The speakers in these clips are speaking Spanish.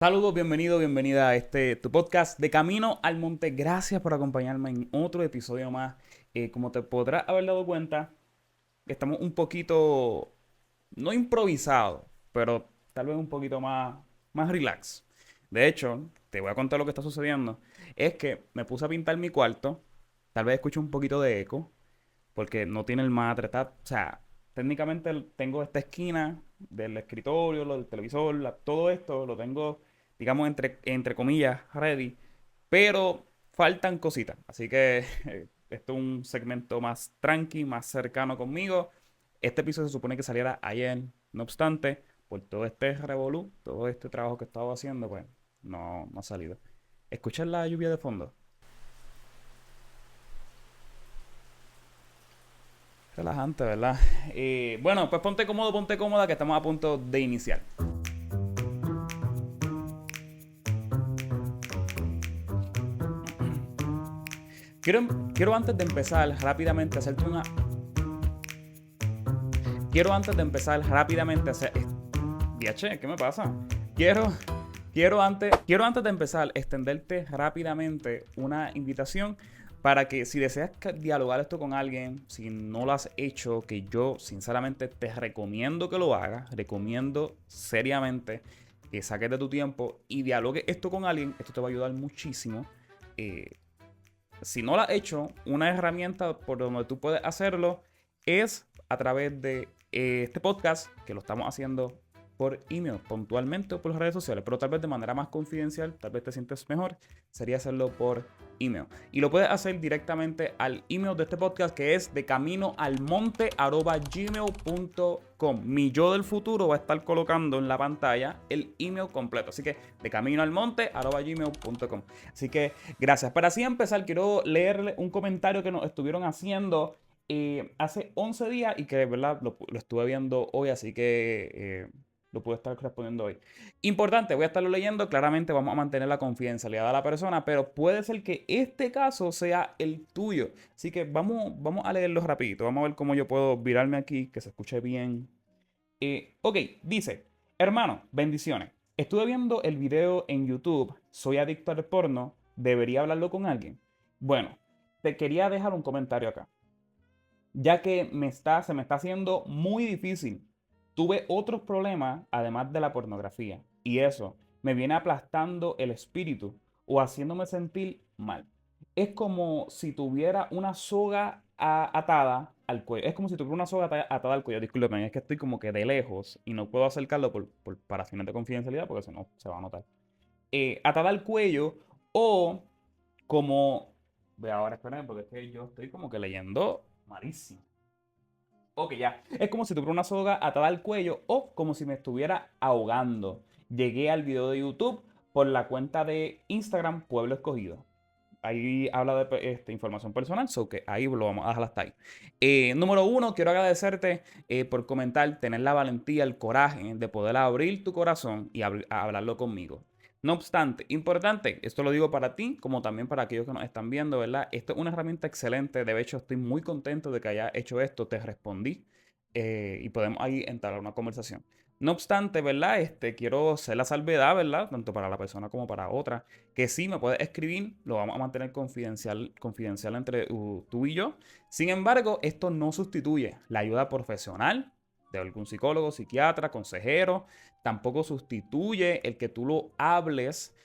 Saludos, bienvenido, bienvenida a tu podcast de Camino al Monte. Gracias por acompañarme en otro episodio más. Como te podrás haber dado cuenta, estamos un poquito, no improvisados, pero tal vez un poquito más relax. De hecho, te voy a contar lo que está sucediendo. Es que me puse a pintar mi cuarto. Tal vez escuche un poquito de eco, porque no tiene el matre. O sea, técnicamente tengo esta esquina del escritorio, lo del televisor, todo esto lo tengo, digamos, entre comillas, ready, pero faltan cositas. Así que esto es un segmento más tranqui, más cercano conmigo. Este episodio se supone que saliera ayer, no obstante, por todo este revolú, todo este trabajo que he estado haciendo, pues no ha salido. ¿Escuchas la lluvia de fondo? Relajante, ¿verdad? Bueno, pues ponte cómodo, ponte cómoda, que estamos a punto de iniciar. Quiero antes de empezar rápidamente hacerte una... Quiero antes de empezar rápidamente hacer... Diache, ¿qué me pasa? Quiero, quiero antes de empezar extenderte rápidamente una invitación para que si deseas dialogar esto con alguien, si no lo has hecho, que yo sinceramente te recomiendo que lo hagas, recomiendo seriamente que saques de tu tiempo y dialogues esto con alguien, esto te va a ayudar muchísimo. Eh, si no lo has hecho, una herramienta por donde tú puedes hacerlo es a través de este podcast, que lo estamos haciendo por email, puntualmente o por las redes sociales, pero tal vez de manera más confidencial, tal vez te sientes mejor, sería hacerlo por email. Y lo puedes hacer directamente al email de este podcast, que es de caminoalmonte@gmail.com. Mi yo del futuro va a estar colocando en la pantalla el email completo. Así que de caminoalmonte@gmail.com. Así que gracias. Para así empezar, quiero leerle un comentario que nos estuvieron haciendo hace 11 días y que de verdad lo estuve viendo hoy, así que lo puedo estar respondiendo hoy. Importante, voy a estarlo leyendo. Claramente vamos a mantener la confidencialidad de la persona, pero puede ser que este caso sea el tuyo. Así que vamos a leerlo rapidito. Vamos a ver cómo yo puedo virarme aquí, que se escuche bien. Ok, dice, hermano, bendiciones. Estuve viendo el video en YouTube, soy adicto al porno, ¿debería hablarlo con alguien? Bueno, te quería dejar un comentario acá, ya que se me está haciendo muy difícil. Tuve otros problemas además de la pornografía y eso me viene aplastando el espíritu o haciéndome sentir mal. Es como si tuviera una soga atada al cuello. Es como si tuviera una soga atada al cuello. Disculpen, es que estoy como que de lejos y no puedo acercarlo para fines de confidencialidad porque si no se va a notar. Atada al cuello o como... Ve ahora, esperen, porque es que yo estoy como que leyendo malísimo. Ok, ya. Es como si tuviera una soga atada al cuello o como si me estuviera ahogando. Llegué al video de YouTube por la cuenta de Instagram Pueblo Escogido. Ahí habla de información personal, so que ahí lo vamos a dejar hasta ahí. Número uno, quiero agradecerte por comentar, tener la valentía, el coraje de poder abrir tu corazón y hablarlo conmigo. No obstante, importante, esto lo digo para ti como también para aquellos que nos están viendo, ¿verdad? Esto es una herramienta excelente, de hecho estoy muy contento de que haya hecho esto, te respondí y podemos ahí entrar a una conversación. No obstante, ¿verdad? Quiero hacer la salvedad, ¿verdad? Tanto para la persona como para otra, que sí me puedes escribir, lo vamos a mantener confidencial entre tú y yo. Sin embargo, esto no sustituye la ayuda profesional de algún psicólogo, psiquiatra, consejero. Tampoco sustituye el que tú lo hables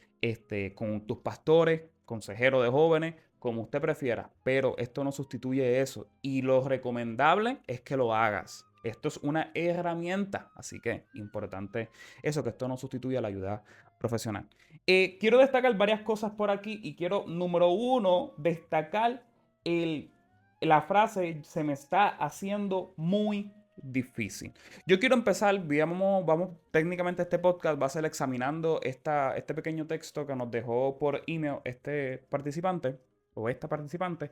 con tus pastores, consejeros de jóvenes, como usted prefiera. Pero esto no sustituye eso. Y lo recomendable es que lo hagas. Esto es una herramienta, así que importante eso, que esto no sustituye a la ayuda profesional. Quiero destacar varias cosas por aquí y quiero, número uno, destacar el, la frase se me está haciendo muy difícil. Yo quiero empezar, vamos, técnicamente este podcast va a ser examinando este pequeño texto que nos dejó por email este participante o esta participante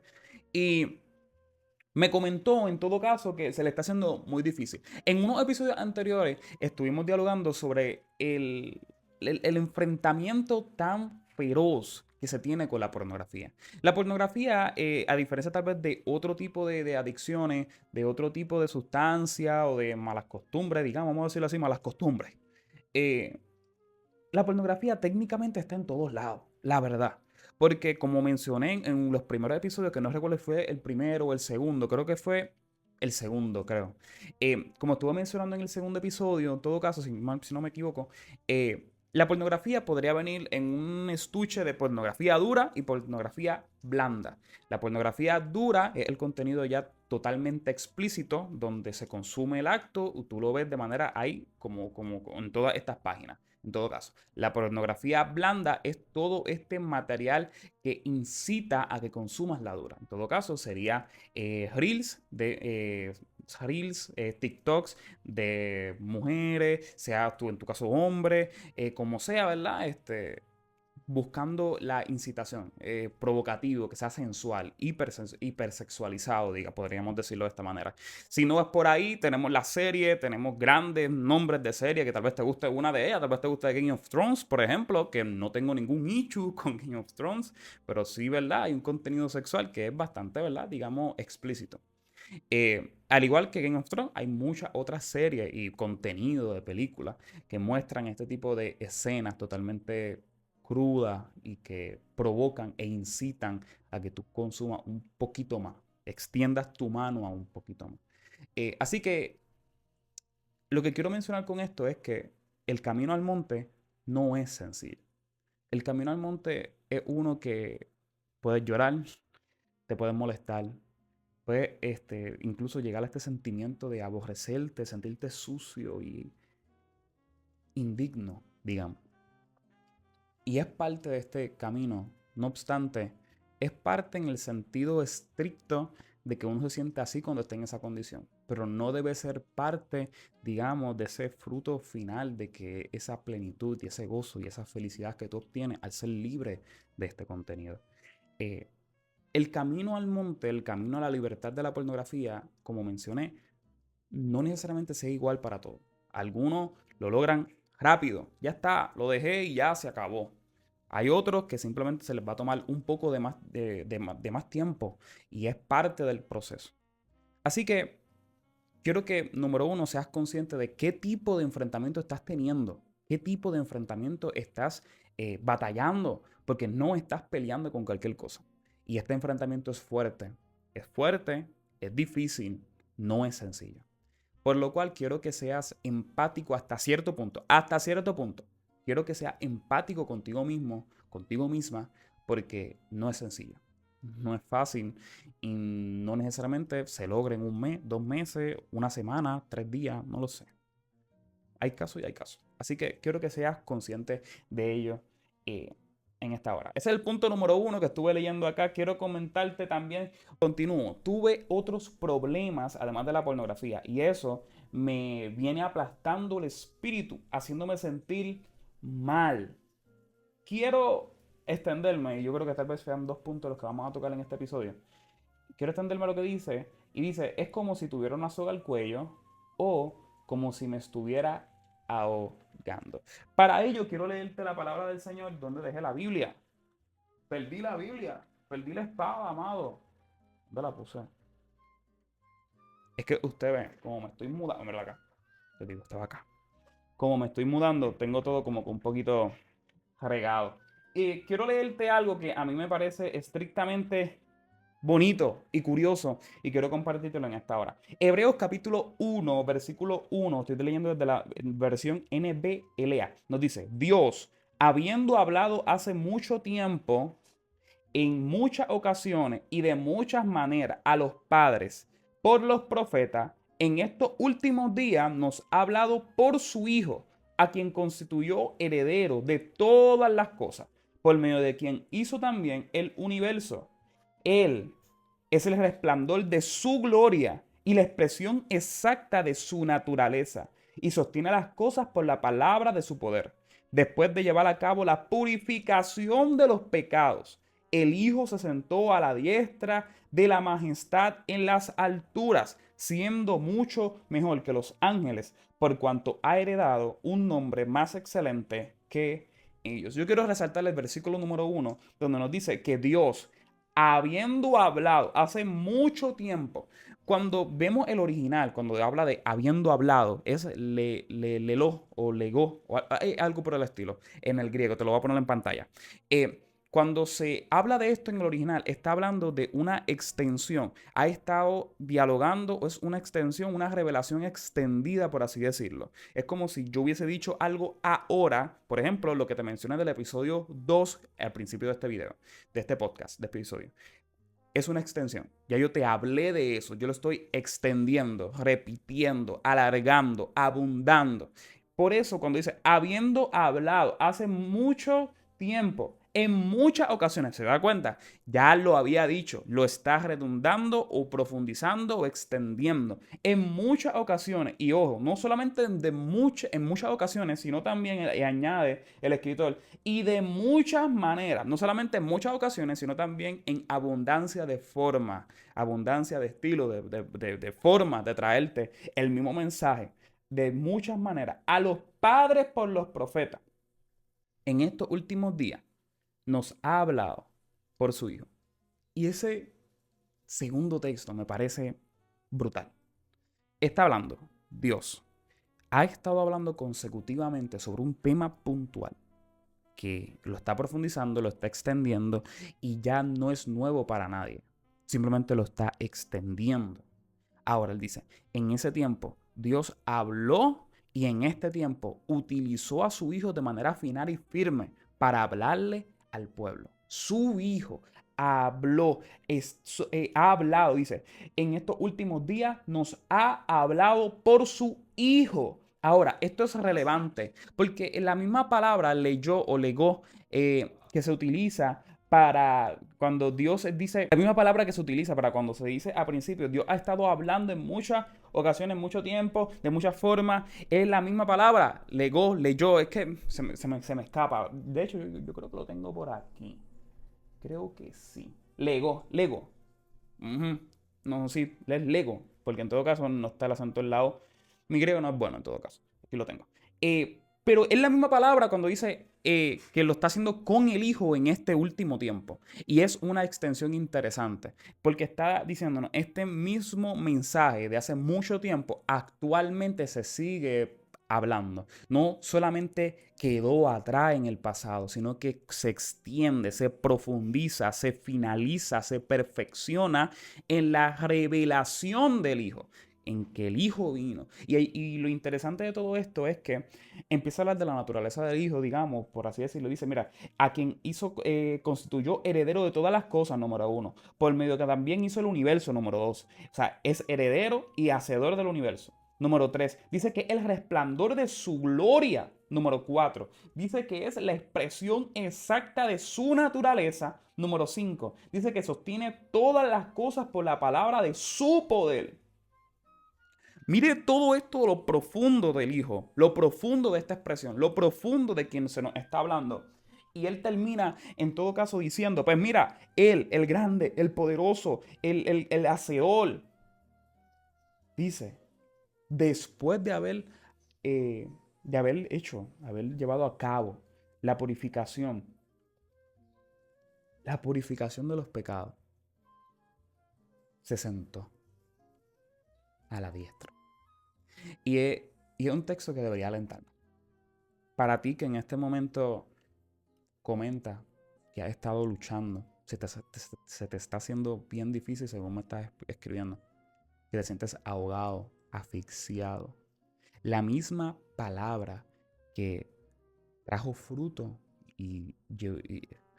y me comentó en todo caso que se le está haciendo muy difícil. En unos episodios anteriores estuvimos dialogando sobre el enfrentamiento tan feroz que se tiene con la pornografía. La pornografía, a diferencia tal vez de otro tipo de adicciones, de otro tipo de sustancia o de malas costumbres, digamos, vamos a decirlo así, malas costumbres. eh, la pornografía técnicamente está en todos lados, la verdad. Porque como mencioné en los primeros episodios, que no recuerdo si fue el primero o el segundo, creo que fue el segundo, creo. Como estuve mencionando en el segundo episodio, en todo caso, si no me equivoco, la pornografía podría venir en un estuche de pornografía dura y pornografía blanda. La pornografía dura es el contenido ya totalmente explícito, donde se consume el acto, y tú lo ves de manera ahí, como en todas estas páginas. En todo caso, la pornografía blanda es todo este material que incita a que consumas la dura. En todo caso, sería TikToks de mujeres, sea tú en tu caso hombre, como sea, ¿verdad? Buscando la incitación, provocativo, que sea sensual, hipersexualizado, podríamos decirlo de esta manera. Si no es por ahí, tenemos la serie, tenemos grandes nombres de serie, que tal vez te guste una de ellas, tal vez te guste Game of Thrones, por ejemplo, que no tengo ningún issue con Game of Thrones, pero sí, ¿verdad? Hay un contenido sexual que es bastante, ¿verdad? Digamos, explícito. Al igual que Game of Thrones, hay muchas otras series y contenido de películas que muestran este tipo de escenas totalmente crudas y que provocan e incitan a que tú consumas un poquito más, extiendas tu mano a un poquito más. Así que lo que quiero mencionar con esto es que el camino al monte no es sencillo. El camino al monte es uno que puedes llorar, te puedes molestar, puede incluso llegar a este sentimiento de aborrecerte, sentirte sucio y indigno, digamos. Y es parte de este camino. No obstante, es parte en el sentido estricto de que uno se siente así cuando está en esa condición. Pero no debe ser parte, digamos, de ese fruto final de que esa plenitud y ese gozo y esa felicidad que tú obtienes al ser libre de este contenido. Eh, el camino al monte, el camino a la libertad de la pornografía, como mencioné, no necesariamente sea igual para todos. Algunos lo logran rápido, ya está, lo dejé y ya se acabó. Hay otros que simplemente se les va a tomar un poco de más tiempo y es parte del proceso. Así que quiero que, número uno, seas consciente de qué tipo de enfrentamiento estás teniendo, qué tipo de enfrentamiento estás batallando, porque no estás peleando con cualquier cosa. Y este enfrentamiento es fuerte, es difícil, no es sencillo. Por lo cual quiero que seas empático hasta cierto punto. Hasta cierto punto. Quiero que seas empático contigo mismo, contigo misma, porque no es sencillo. No es fácil y no necesariamente se logra en un mes, 2 meses, una semana, 3 días, no lo sé. Hay casos y hay casos. Así que quiero que seas consciente de ello en esta hora. Ese es el punto número uno que estuve leyendo acá. Quiero comentarte también. Continúo. Tuve otros problemas además de la pornografía y eso me viene aplastando el espíritu, haciéndome sentir mal. Quiero extenderme, y yo creo que tal vez sean 2 puntos los que vamos a tocar en este episodio. Quiero extenderme a lo que dice, y dice, es como si tuviera una soga al cuello o como si me estuviera ahogando. Para ello quiero leerte la palabra del Señor donde dejé la Biblia. Perdí la Biblia, perdí la espada, amado. ¿Dónde la puse? Es que usted ve, como me estoy mudando, mira acá. Te digo, estaba acá. Como me estoy mudando, tengo todo como un poquito regado. Y quiero leerte algo que a mí me parece estrictamente bonito y curioso y quiero compartírtelo en esta hora. Hebreos capítulo 1, versículo 1, estoy leyendo desde la versión NBLA. Nos dice, Dios, habiendo hablado hace mucho tiempo, en muchas ocasiones y de muchas maneras a los padres por los profetas, en estos últimos días nos ha hablado por su Hijo, a quien constituyó heredero de todas las cosas, por medio de quien hizo también el universo. Él es el resplandor de su gloria y la expresión exacta de su naturaleza, y sostiene las cosas por la palabra de su poder. Después de llevar a cabo la purificación de los pecados, el Hijo se sentó a la diestra de la majestad en las alturas, siendo mucho mejor que los ángeles, por cuanto ha heredado un nombre más excelente que ellos. Yo quiero resaltar el versículo número 1, donde nos dice que Dios, habiendo hablado hace mucho tiempo. Cuando vemos el original, cuando habla de habiendo hablado, es lelo o legó, o algo por el estilo, en el griego, te lo voy a poner en pantalla. Cuando se habla de esto en el original, está hablando de una extensión. Ha estado dialogando, es una extensión, una revelación extendida, por así decirlo. Es como si yo hubiese dicho algo ahora, por ejemplo, lo que te mencioné del episodio 2 al principio de este video, de este podcast, de este episodio. Es una extensión. Ya yo te hablé de eso. Yo lo estoy extendiendo, repitiendo, alargando, abundando. Por eso cuando dice, habiendo hablado hace mucho tiempo, en muchas ocasiones, ¿se da cuenta? Ya lo había dicho, lo está redundando o profundizando o extendiendo. En muchas ocasiones, y ojo, no solamente en muchas ocasiones, sino también añade el escritor, y de muchas maneras, no solamente en muchas ocasiones, sino también en abundancia de forma, abundancia de estilo, de forma de traerte el mismo mensaje, de muchas maneras, a los padres por los profetas. En estos últimos días nos ha hablado por su Hijo. Y ese segundo texto me parece brutal. Está hablando, Dios ha estado hablando consecutivamente sobre un tema puntual que lo está profundizando, lo está extendiendo y ya no es nuevo para nadie. Simplemente lo está extendiendo. Ahora él dice, en ese tiempo Dios habló y en este tiempo utilizó a su Hijo de manera final y firme para hablarle al pueblo. Su Hijo habló, ha hablado, dice, en estos últimos días nos ha hablado por su Hijo. Ahora, esto es relevante porque la misma palabra leyó o legó que se utiliza para cuando Dios dice, la misma palabra que se utiliza para cuando se dice a principio, Dios ha estado hablando en muchas ocasiones, mucho tiempo, de muchas formas, es la misma palabra, legó, leyó, es que se me escapa. De hecho, yo creo que lo tengo por aquí. Creo que sí. Lego. Ujú. No, sí, es Lego, porque en todo caso no está el acento al lado. Mi griego no es bueno en todo caso. Aquí lo tengo. Pero es la misma palabra cuando dice que lo está haciendo con el Hijo en este último tiempo. Y es una extensión interesante, porque está diciéndonos, este mismo mensaje de hace mucho tiempo actualmente se sigue hablando. No solamente quedó atrás en el pasado, sino que se extiende, se profundiza, se finaliza, se perfecciona en la revelación del Hijo, en que el Hijo vino. Y lo interesante de todo esto es que empieza a hablar de la naturaleza del Hijo, digamos, por así decirlo. Dice, mira, a quien hizo, constituyó heredero de todas las cosas, número uno, por medio que también hizo el universo, número dos. O sea, es heredero y hacedor del universo. Número 3, dice que el resplandor de su gloria. Número 4, dice que es la expresión exacta de su naturaleza. Número 5, dice que sostiene todas las cosas por la palabra de su poder. Mire todo esto, lo profundo del Hijo, lo profundo de esta expresión, lo profundo de quien se nos está hablando. Y él termina en todo caso diciendo, pues mira, él, el grande, el poderoso, el hacedor, dice, después de haber hecho, haber llevado a cabo la purificación de los pecados, se sentó a la diestra. Y es un texto que debería alentarnos. Para ti que en este momento comenta que has estado luchando, se te está haciendo bien difícil según me estás escribiendo, que te sientes ahogado, asfixiado. La misma palabra que trajo fruto y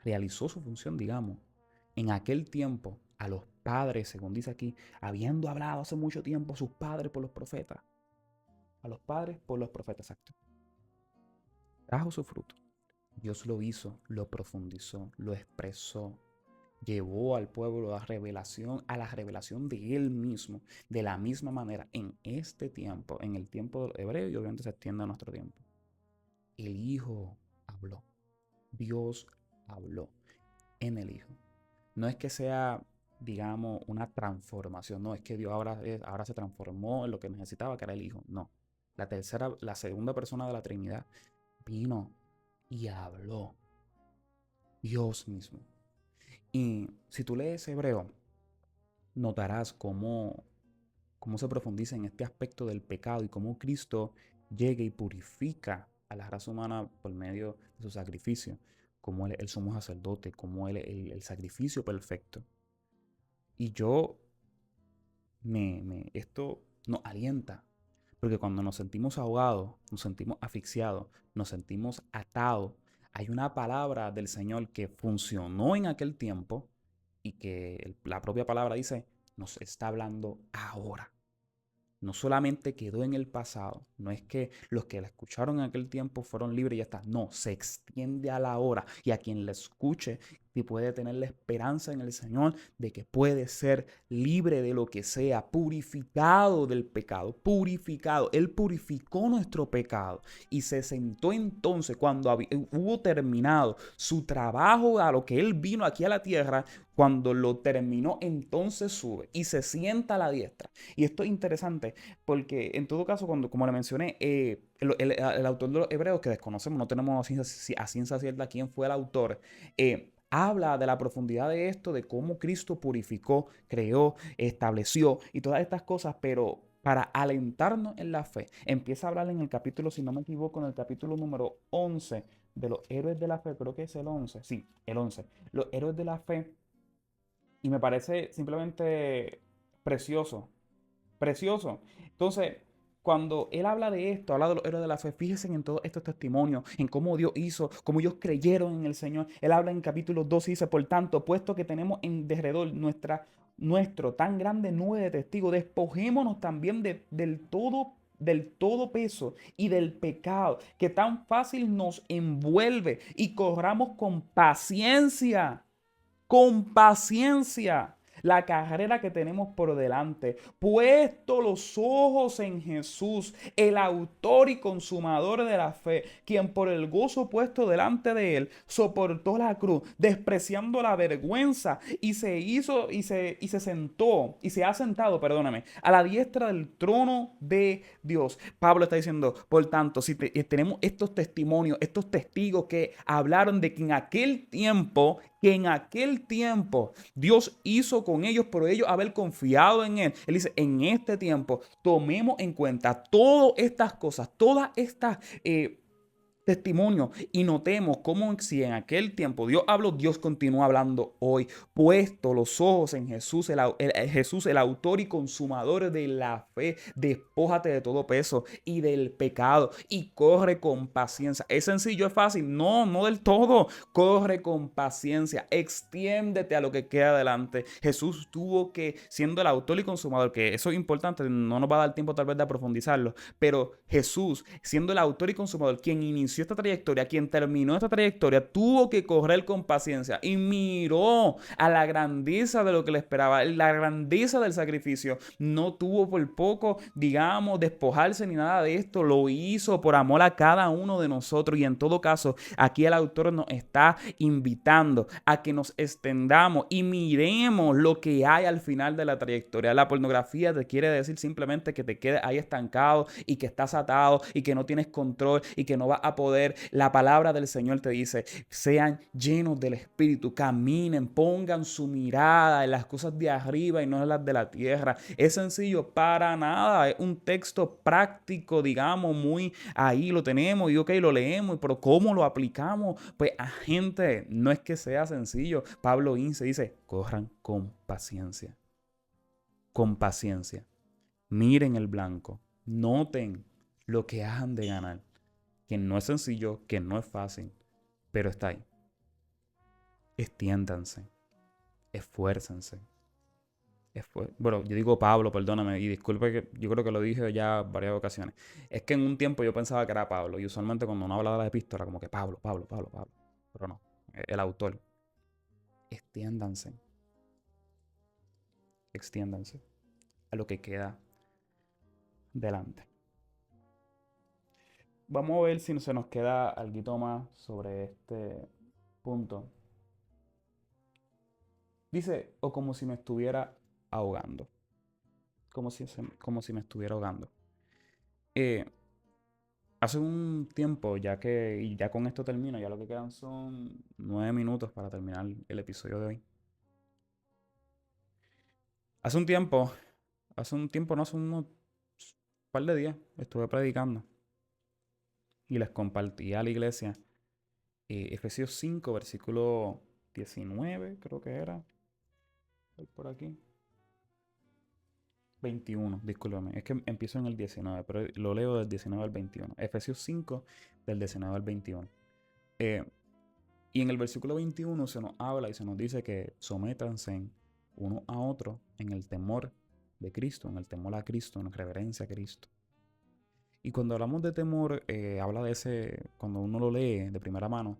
realizó su función, digamos, en aquel tiempo a los padres, según dice aquí, habiendo hablado hace mucho tiempo a sus padres por los profetas. A los padres por los profetas, exacto. Trajo su fruto. Dios lo hizo, lo profundizó, lo expresó, llevó al pueblo a la revelación de Él mismo, de la misma manera en este tiempo, en el tiempo hebreo y obviamente se extiende a nuestro tiempo. El Hijo habló, Dios habló en el Hijo. No es que sea, digamos, una transformación, no, es que Dios ahora se transformó en lo que necesitaba, que era el Hijo. No, la segunda persona de la Trinidad vino y habló, Dios mismo. Y si tú lees Hebreo, notarás cómo se profundiza en este aspecto del pecado y cómo Cristo llega y purifica a la raza humana por medio de su sacrificio, como él sumo sacerdote, como él el sacrificio perfecto. Y esto nos alienta, porque cuando nos sentimos ahogados, nos sentimos asfixiados, nos sentimos atados, hay una palabra del Señor que funcionó en aquel tiempo y que la propia palabra dice, nos está hablando ahora. No solamente quedó en el pasado, no es que los que la escucharon en aquel tiempo fueron libres y ya está. No, se extiende a la hora y a quien la escuche y puede tener la esperanza en el Señor de que puede ser libre de lo que sea, purificado del pecado, purificado. Él purificó nuestro pecado y se sentó entonces cuando hubo terminado su trabajo a lo que Él vino aquí a la tierra. Cuando lo terminó, entonces sube y se sienta a la diestra. Y esto es interesante porque en todo caso, como le mencioné, el autor de los Hebreos, que desconocemos, no tenemos a ciencia cierta quién fue el autor, habla de la profundidad de esto, de cómo Cristo purificó, creó, estableció y todas estas cosas, pero para alentarnos en la fe, empieza a hablar en el capítulo, si no me equivoco, en el capítulo número 11 de los héroes de la fe, creo que es el 11, sí, el 11, los héroes de la fe, y me parece simplemente precioso, precioso. Entonces, cuando él habla de esto, habla de los héroes de la fe, fíjense en todos estos testimonios, en cómo Dios hizo, cómo ellos creyeron en el Señor. Él habla en capítulo 2 y dice, por tanto, puesto que tenemos en derredor nuestro tan grande nube de testigos, despojémonos también del todo peso y del pecado que tan fácil nos envuelve y corramos con paciencia la carrera que tenemos por delante, puesto los ojos en Jesús, el autor y consumador de la fe, quien por el gozo puesto delante de él soportó la cruz, despreciando la vergüenza y se sentó y se ha sentado, perdóname, a la diestra del trono de Dios. Pablo está diciendo, por tanto, si tenemos estos testimonios, estos testigos que hablaron de que en aquel tiempo Dios hizo con ellos, por ellos haber confiado en Él. Él dice, en este tiempo tomemos en cuenta todas estas cosas, todas estas testimonio y notemos cómo si en aquel tiempo Dios habló, Dios continúa hablando hoy. Puesto los ojos en Jesús, Jesús, el autor y consumador de la fe, despójate de todo peso y del pecado y corre con paciencia. ¿Es sencillo? ¿Es fácil? No, no del todo. Corre con paciencia, extiéndete a lo que queda adelante. Jesús tuvo que, siendo el autor y consumador, que eso es importante, no nos va a dar tiempo tal vez de profundizarlo, pero Jesús, siendo el autor y consumador, quien inició esta trayectoria, quien terminó esta trayectoria, tuvo que correr con paciencia y miró a la grandeza de lo que le esperaba, la grandeza del sacrificio. No tuvo por poco, digamos, despojarse ni nada de esto, lo hizo por amor a cada uno de nosotros. Y en todo caso, aquí el autor nos está invitando a que nos extendamos y miremos lo que hay al final de la trayectoria. La pornografía te quiere decir simplemente que te quedes ahí estancado y que estás atado y que no tienes control y que no vas a poder. La palabra del Señor te dice, sean llenos del Espíritu, caminen, pongan su mirada en las cosas de arriba y no en las de la tierra. Es sencillo, para nada, es un texto práctico, digamos, muy ahí lo tenemos y ok, lo leemos, pero ¿cómo lo aplicamos? Pues a gente, no es que sea sencillo. Pablo Ince dice, corran con paciencia, con paciencia. Miren el blanco, noten lo que han de ganar, que no es sencillo, que no es fácil, pero está ahí. Extiéndanse, esfuércense. Bueno, yo digo Pablo, perdóname, y disculpe que yo creo que lo dije ya varias ocasiones. Es que en un tiempo yo pensaba que era Pablo, y usualmente cuando uno habla de la epístola, como que Pablo, Pablo, Pablo, Pablo. Pero no, el autor. Extiéndanse, extiéndanse a lo que queda delante. Vamos a ver si se nos queda algo más sobre este punto. Dice, o como si me estuviera ahogando. Como si me estuviera ahogando. Eh, Hace un tiempo, y ya con esto termino, ya lo que quedan son 9 minutos para terminar el episodio de hoy. Hace un tiempo, no, hace unos par de días, estuve predicando y les compartí a la iglesia Efesios 5, versículo 19, creo que era. Voy por aquí. 21, discúlpame. Es que empiezo en el 19, pero lo leo del 19 al 21. Efesios 5, del 19 al 21. Eh, y en el versículo 21 se nos habla y se nos dice que sométanse uno a otro en el temor de Cristo, en el temor a Cristo, en reverencia a Cristo. Y cuando hablamos de temor, habla de ese, cuando uno lo lee de primera mano,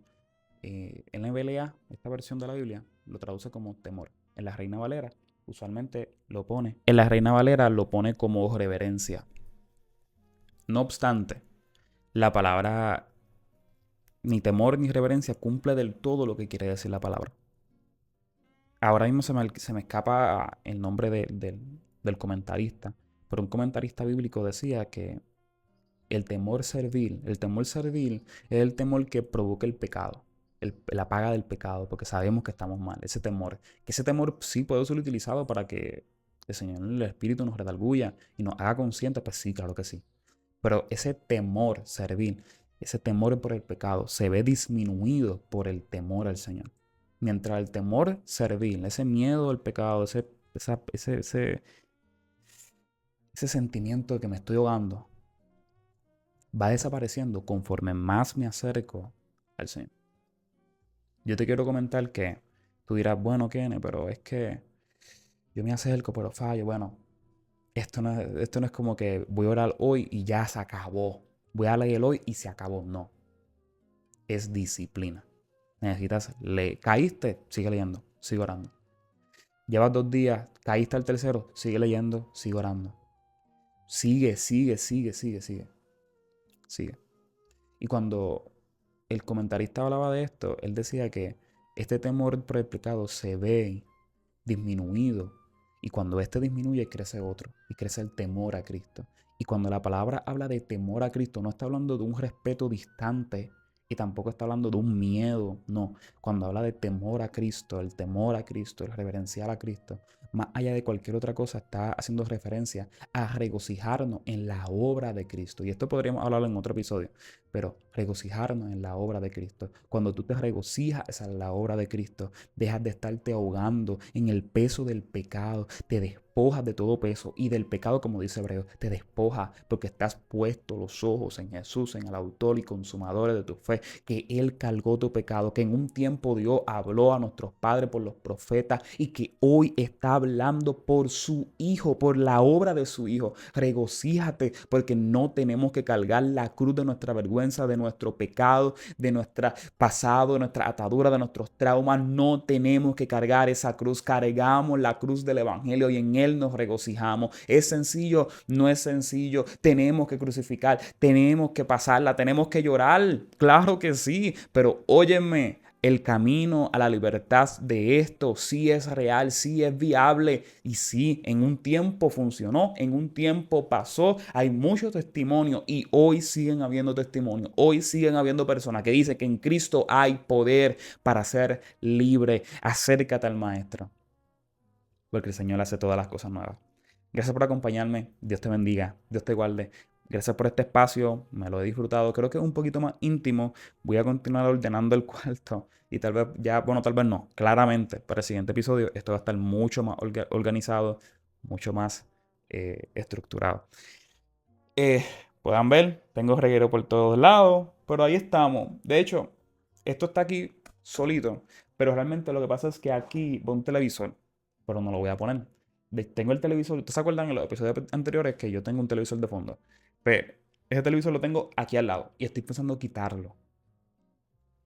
en la NBLA, esta versión de la Biblia, lo traduce como temor. En la Reina Valera, usualmente lo pone. En la Reina Valera lo pone como reverencia. No obstante, la palabra ni temor ni reverencia cumple del todo lo que quiere decir la palabra. Ahora mismo se me escapa el nombre del comentarista, pero un comentarista bíblico decía que el temor servil es el temor que provoca el pecado, la paga del pecado, porque sabemos que estamos mal. Ese temor sí puede ser utilizado para que el Señor, el Espíritu nos redarguya y nos haga conscientes, pues sí, claro que sí. Pero ese temor servil, ese temor por el pecado, se ve disminuido por el temor al Señor. Mientras el temor servil, ese miedo al pecado, ese sentimiento de que me estoy ahogando, va desapareciendo conforme más me acerco al Señor. Yo te quiero comentar que tú dirás, bueno, Kene, pero es que yo me acerco, pero fallo. Bueno, esto no es como que voy a orar hoy y ya se acabó. Voy a leer hoy y se acabó. No. Es disciplina. Necesitas leer. Caíste, sigue leyendo, sigue orando. Llevas 2 días, caíste al tercero, sigue leyendo, sigue orando. Sigue. Y cuando el comentarista hablaba de esto, él decía que este temor por el pecado se ve disminuido. Y cuando este disminuye, crece otro. Y crece el temor a Cristo. Y cuando la palabra habla de temor a Cristo, no está hablando de un respeto distante y tampoco está hablando de un miedo. No. Cuando habla de temor a Cristo, el reverenciar a Cristo, más allá de cualquier otra cosa, está haciendo referencia a regocijarnos en la obra de Cristo. Y esto podríamos hablarlo en otro episodio, pero regocijarnos en la obra de Cristo. Cuando tú te regocijas en la obra de Cristo, dejas de estarte ahogando en el peso del pecado, te despojas de todo peso y del pecado, como dice Hebreo, te despojas porque estás puesto los ojos en Jesús, en el autor y consumador de tu fe, que Él cargó tu pecado, que en un tiempo Dios habló a nuestros padres por los profetas y que hoy está hablando por su Hijo, por la obra de su Hijo. Regocíjate porque no tenemos que cargar la cruz de nuestra vergüenza, de nuestro pecado, de nuestro pasado, de nuestra atadura, de nuestros traumas. No tenemos que cargar esa cruz. Cargamos la cruz del Evangelio y en Él nos regocijamos. ¿Es sencillo? No es sencillo. Tenemos que crucificar, tenemos que pasarla, tenemos que llorar. Claro que sí, pero óyeme. El camino a la libertad de esto sí es real, sí es viable y sí, en un tiempo funcionó, en un tiempo pasó. Hay muchos testimonios y hoy siguen habiendo testimonios. Hoy siguen habiendo personas que dicen que en Cristo hay poder para ser libre. Acércate al Maestro, porque el Señor hace todas las cosas nuevas. Gracias por acompañarme. Dios te bendiga. Dios te guarde. Gracias por este espacio. Me lo he disfrutado. Creo que es un poquito más íntimo. Voy a continuar ordenando el cuarto. Y tal vez ya, bueno, tal vez no. Claramente, para el siguiente episodio, esto va a estar mucho más organizado, mucho más estructurado. Puedan ver, tengo reguero por todos lados. Pero ahí estamos. De hecho, esto está aquí solito. Pero realmente lo que pasa es que aquí va un televisor. Pero no lo voy a poner. Tengo el televisor. ¿Ustedes se acuerdan en los episodios anteriores que yo tengo un televisor de fondo? Pero ese televisor lo tengo aquí al lado. Y estoy pensando quitarlo.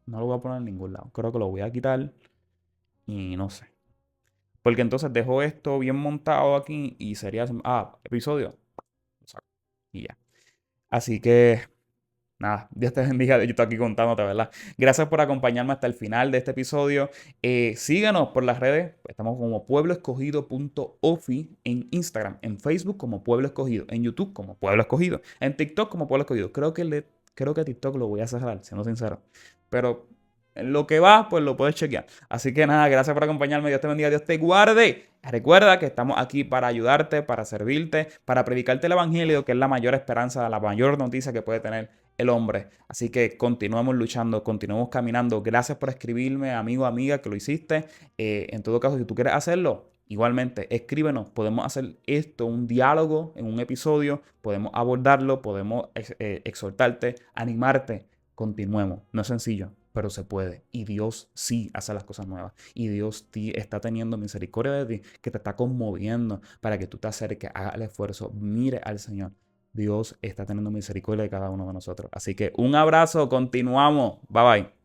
No lo voy a poner en ningún lado. Creo que lo voy a quitar. Y no sé. Porque entonces dejo esto bien montado aquí. Y sería... episodio. Lo saco. Y ya. Así que... Nada, Dios te bendiga. Yo estoy aquí contándote, ¿verdad? Gracias por acompañarme hasta el final de este episodio. Síganos por las redes. Estamos como puebloescogido.ofi en Instagram, en Facebook como Pueblo Escogido, en YouTube como Pueblo Escogido, en TikTok como Pueblo Escogido. Creo que TikTok lo voy a cerrar, siendo sincero. Pero en lo que va, pues lo puedes chequear. Así que nada, gracias por acompañarme. Dios te bendiga, Dios te guarde. Recuerda que estamos aquí para ayudarte, para servirte, para predicarte el evangelio, que es la mayor esperanza, la mayor noticia que puede tener el hombre. Así que continuamos luchando, continuamos caminando. Gracias por escribirme, amigo, amiga, que lo hiciste. En todo caso, si tú quieres hacerlo, igualmente, escríbenos. Podemos hacer esto, un diálogo en un episodio. Podemos abordarlo, podemos exhortarte, animarte. Continuemos. No es sencillo, pero se puede. Y Dios sí hace las cosas nuevas. Y Dios sí está teniendo misericordia de ti, que te está conmoviendo para que tú te acerques, hagas el esfuerzo, mire al Señor. Dios está teniendo misericordia de cada uno de nosotros. Así que un abrazo, continuamos. Bye bye.